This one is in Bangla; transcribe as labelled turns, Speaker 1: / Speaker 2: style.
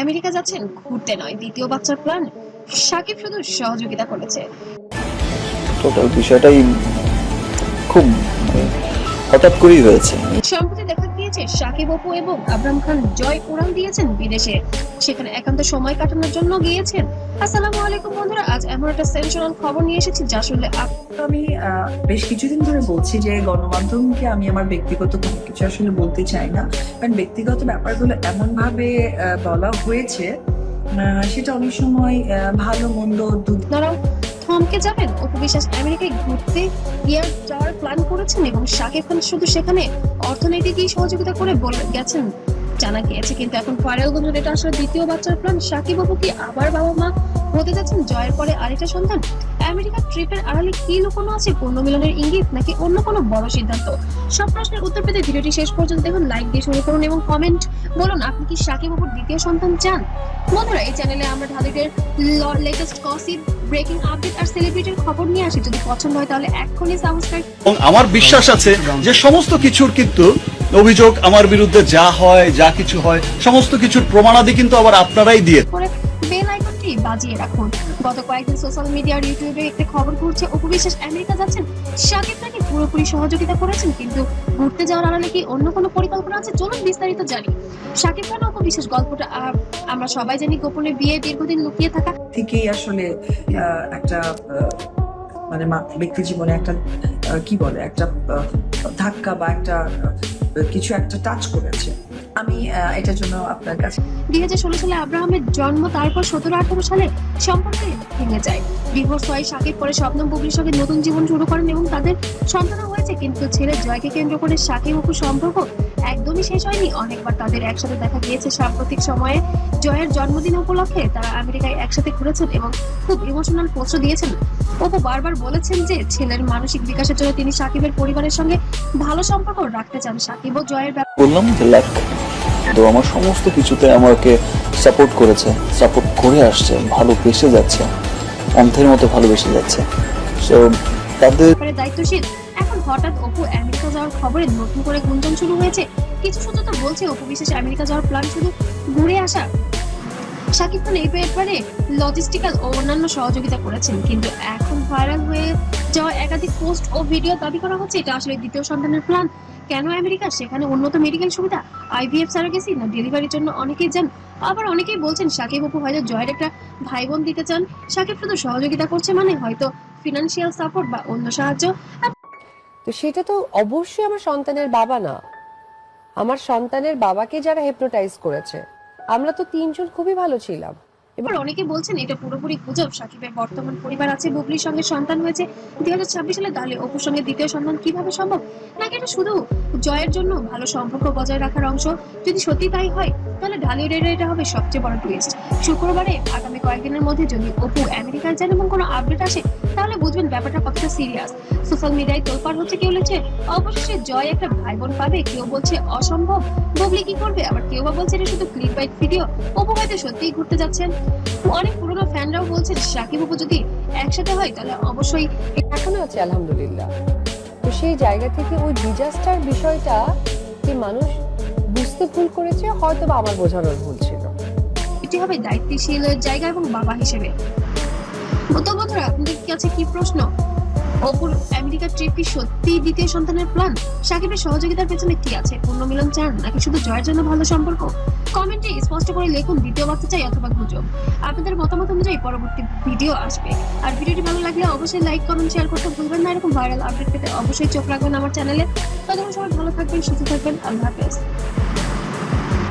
Speaker 1: আমেরিকা যাচ্ছেন ঘুরতে নয়, দ্বিতীয় বাচ্চার প্ল্যান। সাকিব শুধু সহযোগিতা করেছে।
Speaker 2: টোটাল বিষয়টাই খুব হঠাৎ করেই হয়েছে।
Speaker 1: সম্প্রতি দেখা গিয়েছে সাকিব অপু এবং আবরাম খান জয় উড়াল দিয়েছেন বিদেশে, সেখানে একান্ত সময় কাটানোর জন্য গিয়েছেন। আসসালামু আলাইকুম বন্ধুরা, আজ এমন একটা সেন্সেশনাল খবর নিয়ে এসেছি যা আসলে
Speaker 3: আমি বেশ কিছুদিন ধরে বলছি যে গণমাধ্যমকে আমি আমার ব্যক্তিগত কোনো কিছু আসলে বলতে চাই না, কারণ ব্যক্তিগত ব্যাপারগুলো এমন ভাবে বলা হয়েছে সেটা অনেক সময় ভালো মন্দ
Speaker 1: আপনারাও থমকে যাবেন। অপু বিশ্বাস আমেরিকায় ঘুরতে যাওয়ার প্ল্যান করেছেন এবং শাকিব খান শুধু সেখানে অর্থনৈতিক সহযোগিতা করে বলে গেছেন জানা গিয়েছে। কিন্তু এখন ভাইরাল গুজব এটা আসলে দ্বিতীয় বাচ্চার প্ল্যান। শাকিব অপু কি আবার বাবা মা হতে যাচ্ছেন? জয়ের পরে আরেকটা সন্তান। আমেরিকার ট্রিপের আড়ালে কি লুকোনো আছে? পুনর্মিলনের ইঙ্গিত নাকি অন্য কোনো বড় সিদ্ধান্ত? সব প্রশ্নের উত্তর পেতে ভিডিওটি শেষ পর্যন্ত দেখুন, লাইক দিয়ে শুরু করুন এবং কমেন্ট বলুন আপনি কি শাকিব অপুর দ্বিতীয় সন্তান চান। বন্ধুরা, এই চ্যানেলে আমরা ঢালিউডের লেটেস্ট গসিপ, ব্রেকিং আপডেট আর সেলিব্রিটির খবর নিয়ে আসি। যদি পছন্দ হয় তাহলে এখনই সাবস্ক্রাইব।
Speaker 4: এবং আমার বিশ্বাস আছে যে সমস্ত কিছুর কিন্তু অভিযোগ আমার বিরুদ্ধে যা হয়, যা কিছু হয়, সমস্ত কিছুর প্রমাণাদি কিন্তু আবার আপনারাই দিয়ে
Speaker 1: করে বেল আইকনটি বাজিয়ে রাখুন। গত কয়েকদিন সোশ্যাল মিডিয়া আর ইউটিউবে একটা খবর ঘুরছে, অপু বিশ্বাস আমেরিকা যাচ্ছেন। শাকিব নাকি পুরোপুরি সহযোগিতা করেছেন, কিন্তু ঘুরতে যাওয়ার আড়ালে কি অন্য কোনো পরিকল্পনা আছে? চলুন বিস্তারিত জানি। শাকিব খান অপু বিশ্বাস গল্পটা আমরা সবাই জানি, গোপনে বিয়ে দীর্ঘদিন লুকিয়ে থাকা
Speaker 3: থেকেই আসলে একটা মানে ব্যক্তি জীবনে একটা কি বলে একটা ধাক্কা বা একটা কিছু একটা টাচ করেছে। আমি এটার জন্য আপনার কাছে
Speaker 1: 2016 সালে আব্রাহামের জন্ম, তারপর 17-18 সালে সম্পর্কে ভেঙে যায়। ডিভোর্স হয়। শাকিব পরে শবনম বুবলির সঙ্গে নতুন জীবন শুরু করেন এবং তাদের সন্তানও হয়েছে। কিন্তু ছেলে জয়কে কেন্দ্র করে শাকিব অপুর সম্পর্ক একদমই শেষ হয়নি। অনেকবার তাদের একসাথে দেখা গিয়েছে। সাম্প্রতিক সময়ে জয়ের জন্মদিন উপলক্ষে তারা আমেরিকায় একসাথে ঘুরেছেন এবং খুব ইমোশনাল পোস্টও দিয়েছেন। অপু বারবার বলেছেন যে ছেলের মানসিক বিকাশের জন্য তিনি শাকিবের পরিবারের সঙ্গে ভালো সম্পর্ক রাখতে চান। শাকিব ও জয়ের
Speaker 2: বললাম যে লাক, তো আমার সমস্ত কিছুতে আমাকে সাপোর্ট করেছে, সাপোর্ট করে আসছে, ভালোবেসে যাচ্ছে, অন্ধের মতো ভালোবেসে যাচ্ছে। সো তাদের
Speaker 1: দায়িত্বশীল। এখন হঠাৎ অপু আমেরিকা যাওয়ার খবরে নতুন করে গুঞ্জন শুরু হয়েছে। কিছু সূত্র তো বলছে অপু বিশ্বাস আমেরিকা যাওয়ার প্ল্যান শুধু ঘুরে আসা। শাকিব খান এই ব্যাপারে লজিস্টিক্যাল ও অন্যান্য সহযোগিতা করেছেন, কিন্তু এখন ভাইরাল হয়ে যাওয়া একাধিক পোস্ট ও ভিডিও দাবি করা হচ্ছে এটা আসলে দ্বিতীয় সন্তানের প্ল্যান। কেন আমেরিকা? সেখানে উন্নত মেডিকেল সুবিধা, আইভিএফ সারোগেসি না ডেলিভারির জন্য অনেকেই যান। আবার অনেকেই বলছেন শাকিব অপু হয়তো জয়ের একটা ভাই বোন দিতে চান। শাকিব শুধু সহযোগিতা করছে মানে হয়তো ফিনান্সিয়াল সাপোর্ট বা অন্য সাহায্য।
Speaker 5: তো সেটা তো অবশ্যই আমার সন্তানের বাবা না। আমার সন্তানের বাবাকে যারা হিপনোটাইজ করেছে, আমরা তো তিনজন খুবই ভালো ছিলাম।
Speaker 1: এবার অনেকে বলছেন এটা পুরোপুরি গুজব। শাকিবের বর্তমান পরিবার আছে, বুবলির সঙ্গে সন্তান হয়েছে 2026 সালে। তাহলে অপুর সঙ্গে দ্বিতীয় সন্তান কিভাবে সম্ভব? নাকি এটা শুধু জয়ের জন্য ভালো সম্পর্ক বজায় রাখার অংশ? যদি সত্যি তাই হয় তাহলে ঢালিউডের এটা হবে সবচেয়ে বড় টুইস্ট। শুক্রবারে আগামী কয়েকদিনের মধ্যে যদি অপু আমেরিকায় যান এবং কোনো আপডেট আসে তাহলে বুঝবেন ব্যাপারটা কতটা সিরিয়াস। সোশ্যাল মিডিয়ায় তোলপাড় হচ্ছে, কেউ লিখছে অবশেষে জয় একটা ভাই বোন পাবে, কেউ বলছে অসম্ভব, বুবলি কি করবে, আবার কেউ বা বলছে এটা শুধু ক্লিক বাইট ভিডিও, অপু হয়তো সত্যিই ঘুরতে যাচ্ছেন। অনেক পুরনো ফ্যানরাও বলছেন শাকিব অপু যদি একসাথে হয় তাহলে অবশ্যই।
Speaker 5: এখনো আছে আলহামদুলিল্লাহ। তো সেই জায়গা থেকে ওই ডিজাস্টার বিষয়টা কি মানুষ বুঝতে ভুল করেছে, হয়তো বা আমার বোঝানোর ভুল ছিল।
Speaker 1: এটি হবে দায়িত্বশীলের জায়গা এবং বাবা হিসেবে। তো বন্ধুরা, আপনাদের কাছে কি প্রশ্ন? অপুর আমেরিকা ট্রিপ কি সত্যি দ্বিতীয় সন্তানের প্ল্যান? শাকিবের সহযোগিতার পেছনে কি আছে? পুনর্মিলন চান নাকি শুধু জয়ের জন্য ভালো সম্পর্ক? কমেন্টে স্পষ্ট করে লিখুন দ্বিতীয় বাচ্চা চাই অথবা গুজব। আপনাদের মতামত অনুযায়ী পরবর্তী ভিডিও আসবে। আর ভিডিওটি ভালো লাগলে অবশ্যই লাইক, কমেন্ট, শেয়ার করতে ভুলবেন না। এরকম ভাইরাল আপডেট পেতে অবশ্যই চোখ রাখবেন আমার চ্যানেলে। ততক্ষণ সবাই ভালো থাকবেন, সুস্থ থাকবেন। আল্লাহ হাফেজ।